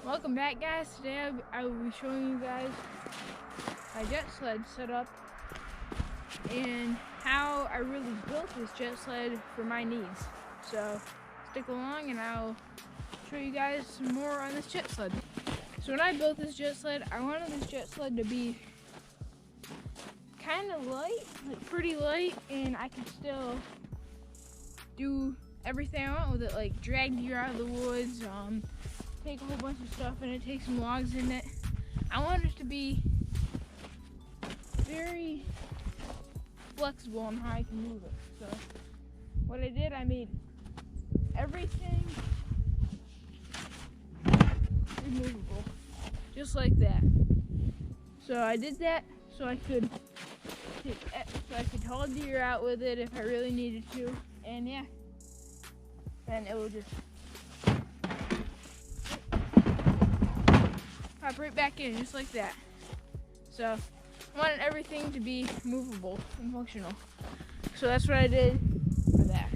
Welcome back, guys. Today I will be showing you guys my jet sled setup and how I really built this jet sled for my needs. So stick along and I'll show you guys some more on this jet sled. So when I built this jet sled, I wanted this jet sled to be kind of light, like pretty light, and I can still do everything I want with it, like drag deer out of the woods, take a whole bunch of stuff in it, take some logs in it. I want it to be very flexible on how I can move it. So what I did, I made everything removable, just like that. So I did that so I could haul deer out with it if I really needed to, and yeah, then it will just pop right back in, just like that. So I wanted everything to be movable and functional. So that's what I did for that.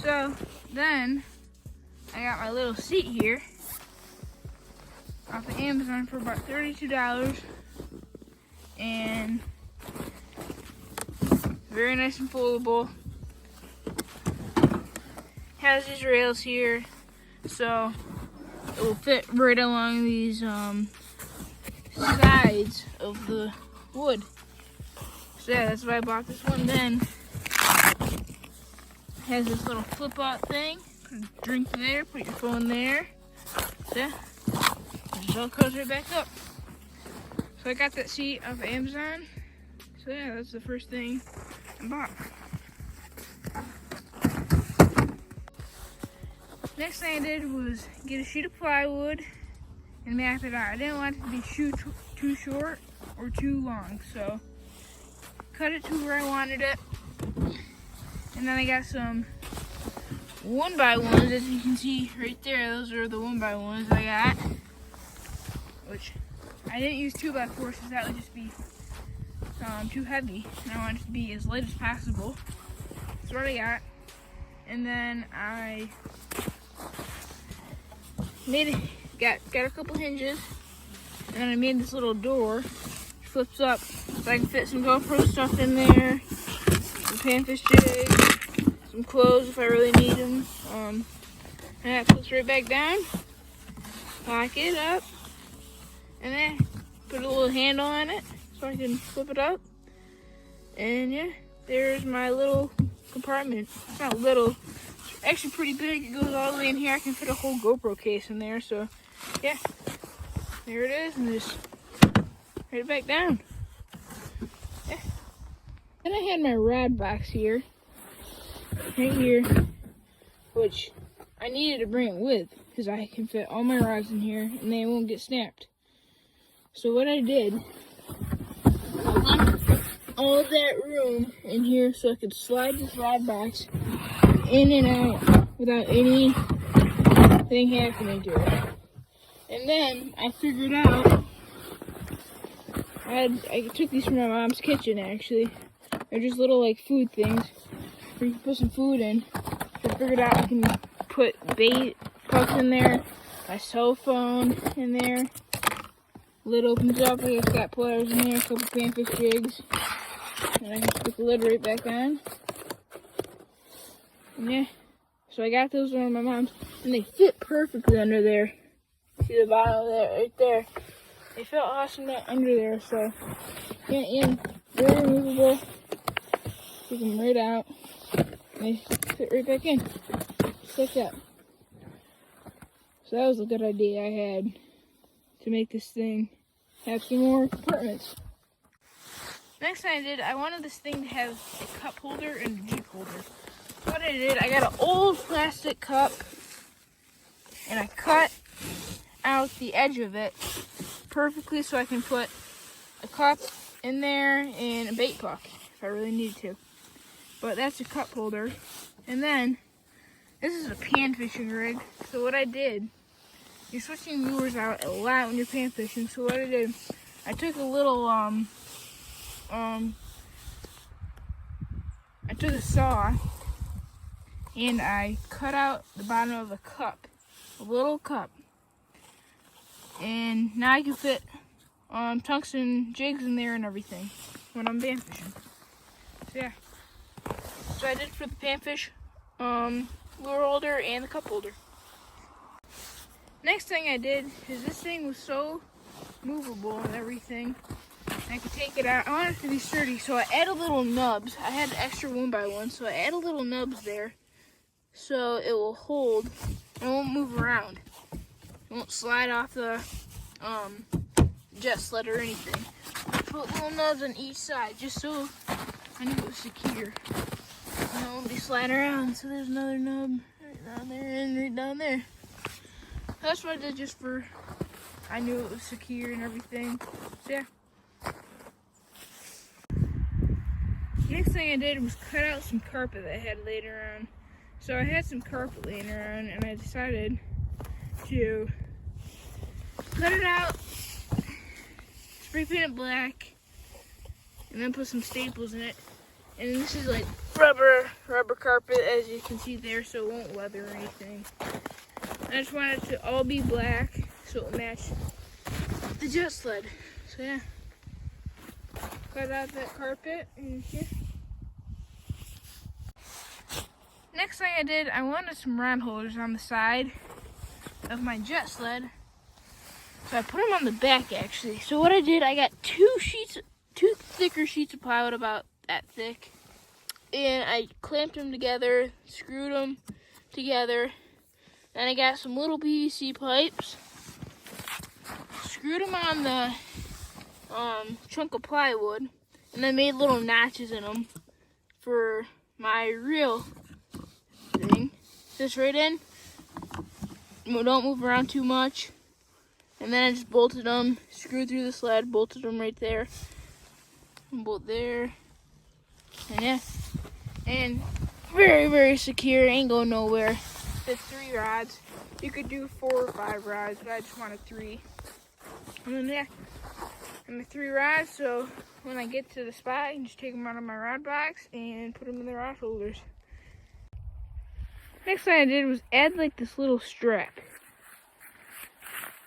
So then I got my little seat here off of Amazon for about $32, and very nice and foldable. Has these rails here, so it will fit right along these sides of the wood. So yeah, that's why I bought this one. Then it has this little flip out thing. Put a drink there, put your phone there. So yeah, it just all goes right back up. So I got that seat off of Amazon. So yeah, that's the first thing I bought. Next thing I did was get a sheet of plywood and map it out. I didn't want it to be too short or too long, so cut it to where I wanted it. And then I got some 1x1s, as you can see right there. Those are the 1x1s I got, which I didn't use 2x4s because that would just be too heavy, and I wanted it to be as light as possible. That's what I got. And then I got a couple hinges, and then I made this little door, which flips up so I can fit some GoPro stuff in there, some panfish jigs, some clothes if I really need them. And that flips right back down. Lock it up, and then put a little handle on it so I can flip it up. And yeah, there's my little compartment. It's not little. Actually pretty big. It goes all the way in here. I can fit a whole GoPro case in there. So yeah, there it is, and just right back down. Yeah. Then I had my rod box here, right here, which I needed to bring it with because I can fit all my rods in here and they won't get snapped. So what I did, I wanted all that room in here so I could slide this rod box in and out without anything happening to it. And then I figured out, I took these from my mom's kitchen actually. They're just little like food things where you can put some food in. So I figured out I can put bait pucks in there, my cell phone in there. Lid opens up, I just got pliers in there, a couple panfish jigs. And I can put the lid right back on. Yeah, so I got those on my mom's, and they fit perfectly under there. See the bottom of that right there? They fit awesome under there, so yeah, they're removable. Take them right out, and they fit right back in, just like that. So that was a good idea I had to make this thing have some more compartments. Next thing I did, I wanted this thing to have a cup holder and a drink holder. What I did, I got an old plastic cup and I cut out the edge of it perfectly so I can put a cup in there and a bait puck if I really need to. But that's a cup holder. And then this is a pan fishing rig. So what I did, you're switching lures out a lot when you're pan fishing. So what I did, I took a little I took a saw and I cut out the bottom of a cup a little cup. And now I can fit tungsten jigs in there and everything when I'm pan fishing. So yeah. So I did for the panfish lure holder and the cup holder. Next thing I did is this thing was so movable and everything. I could take it out. I want it to be sturdy, so I added little nubs. I had extra 1x1, so I added little nubs there so it will hold and won't move around. It won't slide off the jet sled or anything. I put little nubs on each side just so I knew it was secure. And it won't be sliding around. So there's another nub right down there and right down there. That's what I did just for, I knew it was secure and everything. So yeah. Next thing I did was cut out some carpet that I had laying around. So I had some carpet laying around and I decided to cut it out, spray paint it black, and then put some staples in it. And this is like rubber carpet, as you can see there, so it won't weather or anything. I just want it to all be black so it will match the jet sled. So yeah, cut out that carpet and here. Next thing I did, I wanted some rod holders on the side of my jet sled. So I put them on the back actually. So what I did, I got two thicker sheets of plywood about that thick. And I clamped them together, screwed them together. Then I got some little PVC pipes, screwed them on the chunk of plywood, and then made little notches in them for my reel thing. This right in. Don't move around too much. And then I just bolted them, screwed through the sled, bolted them right there. And bolt there. And yeah. And very, very secure, ain't going nowhere. It's 3 rods. You could do 4 or 5 rods, but I just wanted 3. And then yeah, and the 3 rods, so when I get to the spot, I can just take them out of my rod box and put them in the rod holders. Next thing I did was add like this little strap.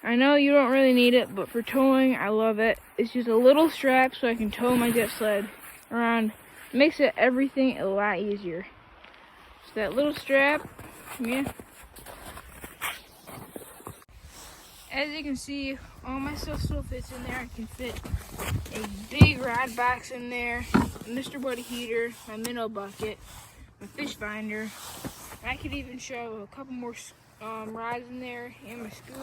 I know you don't really need it, but for towing, I love it. It's just a little strap so I can tow my jet sled around. It makes everything a lot easier. So that little strap, yeah. As you can see, all my stuff still fits in there. I can fit a big rod box in there, a Mr. Buddy heater, my minnow bucket, my fish finder. I could even shove a couple more rods in there and my scoop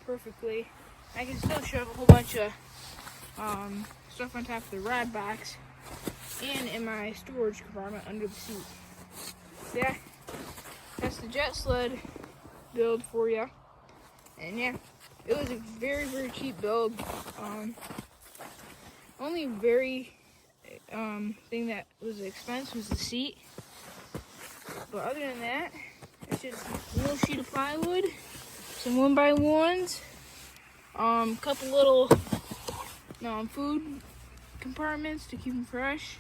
perfectly. I can still shove a whole bunch of stuff on top of the rod box and in my storage compartment under the seat. So yeah, that's the jet sled build for you. And yeah, it was a very, very cheap build. Only very thing that was expensive was the seat. But other than that, it's just a little sheet of plywood, some 1x1s, couple little food compartments to keep them fresh,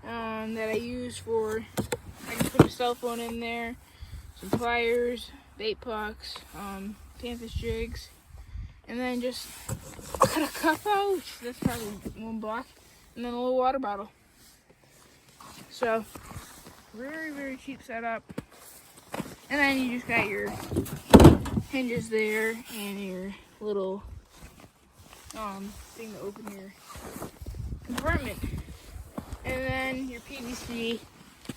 that I use for, I can put a cell phone in there, some pliers, bait pucks, panfish jigs, and then just cut a cup out, which that's probably 1 block, and then a little water bottle. So, very, very cheap setup. And then you just got your hinges there and your little thing to open your compartment. And then your PVC,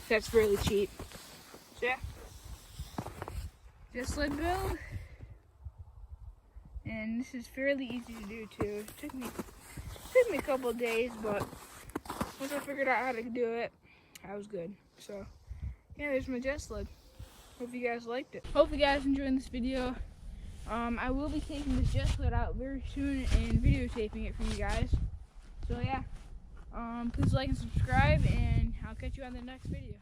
that's really cheap. So yeah, jet sled build. And this is fairly easy to do too. It took me a couple of days, but once I figured out how to do it, I was good. So yeah, there's my jet sled. Hope you guys liked it. Hope you guys enjoyed this video. I will be taking this jet sled out very soon and videotaping it for you guys. So yeah, please like and subscribe, and I'll catch you on the next video.